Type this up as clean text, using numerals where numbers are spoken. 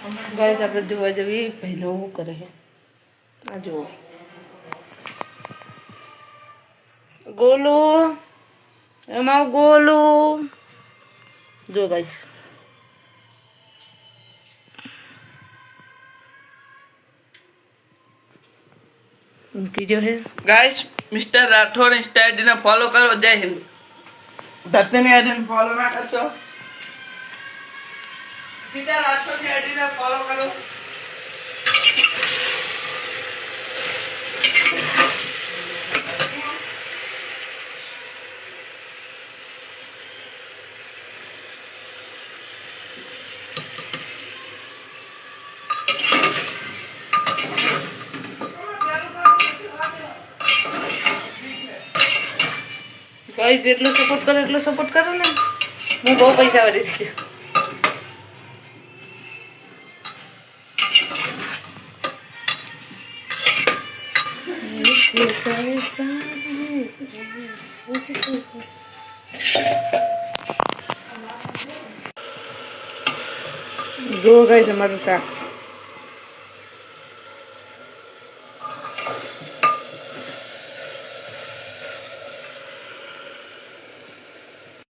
guys આપણે જોવા જવી પહેલો કરે છે આ જુઓ ગોલુ એમાં ગોલુ જો ગાઈસ उनकी जो है guys mister Rathore Insta ID ने फॉलो करो जय हिंद धरती ने आईडी ने फॉलो ना करशो सीधा राठौर की आईडी ने फॉलो करो गाइस એટલો સપોર્ટ કરો ને હું બહુ પૈસા વાળી થઈ છું જો ગાઈસ અમારું શાક